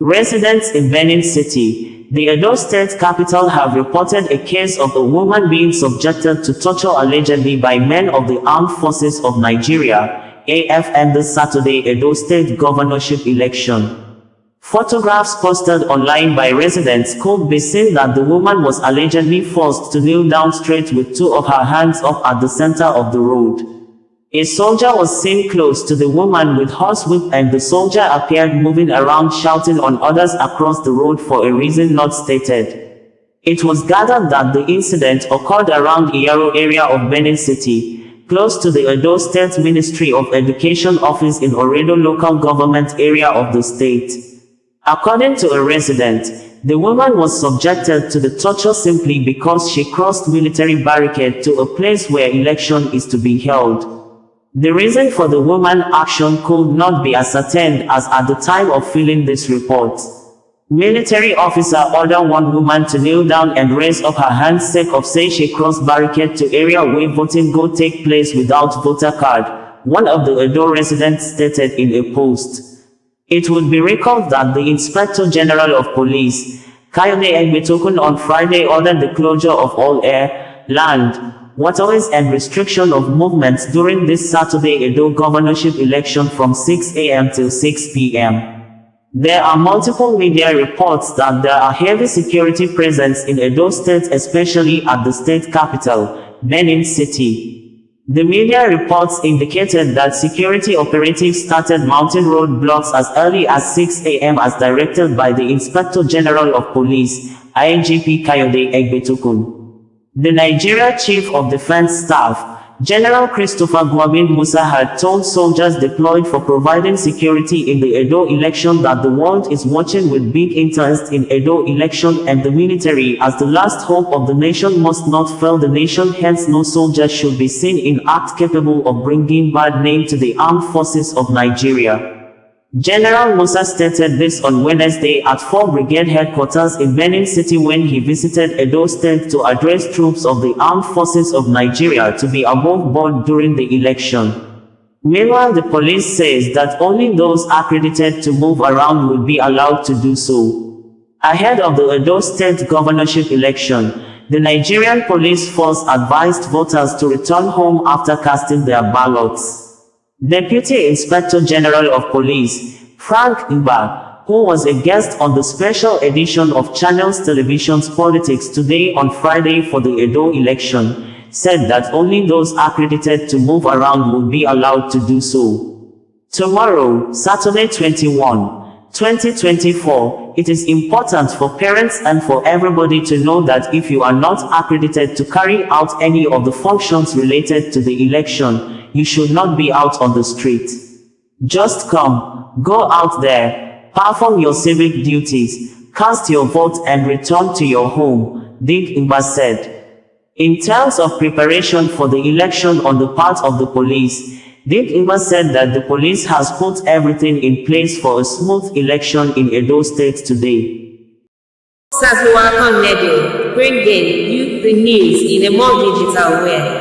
Residents in Benin City, the Edo State capital, have reported a case of a woman being subjected to torture allegedly by men of the Armed Forces of Nigeria, AFN, this Saturday Edo State governorship election. Photographs posted online by residents could be seen that the woman was allegedly forced to kneel down straight with two of her hands up at the center of the road. A soldier was seen close to the woman with horsewhip, and the soldier appeared moving around shouting on others across the road for a reason not stated. It was gathered that the incident occurred around Iyaro area of Benin City, close to the Edo State Ministry of Education office in Oredo local government area of the state. According to a resident, the woman was subjected to the torture simply because she crossed military barricade to a place where election is to be held. The reason for the woman's action could not be ascertained as at the time of filing this report. Military officer ordered one woman to kneel down and raise up her hands sake of say she crossed barricade to area where voting go take place without voter card, one of the Edo residents stated in a post. It would be recalled that the Inspector General of Police, Kayode Egbetokun, on Friday ordered the closure of all air, land, waterways and restriction of movements during this Saturday Edo governorship election from 6 a.m. till 6 p.m. There are multiple media reports that there are heavy security presence in Edo State, especially at the state capital, Benin City. The media reports indicated that security operatives started mounting roadblocks as early as 6 a.m. as directed by the Inspector General of Police, IGP Kayode Egbetokun. The Nigeria Chief of Defense Staff, General Christopher Gwabin Musa, had told soldiers deployed for providing security in the Edo election that the world is watching with big interest in Edo election, and the military, as the last hope of the nation, must not fail the nation, hence no soldier should be seen in act capable of bringing bad name to the armed forces of Nigeria. General Musa stated this on Wednesday at 4 Brigade headquarters in Benin City when he visited Edo State to address troops of the Armed Forces of Nigeria to be above board during the election. Meanwhile, the police says that only those accredited to move around will be allowed to do so. Ahead of the Edo State governorship election, the Nigerian police force advised voters to return home after casting their ballots. Deputy Inspector General of Police, Frank Ngba, who was a guest on the special edition of Channels Television's Politics Today on Friday for the Edo election, said that only those accredited to move around would be allowed to do so. Tomorrow, Saturday 2024, it is important for parents and for everybody to know that if you are not accredited to carry out any of the functions related to the election, you should not be out on the street. Just come, go out there, perform your civic duties, cast your vote and return to your home, Dig Ngba said. In terms of preparation for the election on the part of the police, Dig Ngba said that the police has put everything in place for a smooth election in Edo State today. OsazuwaAkonedo, bringing you the news in a more digital way.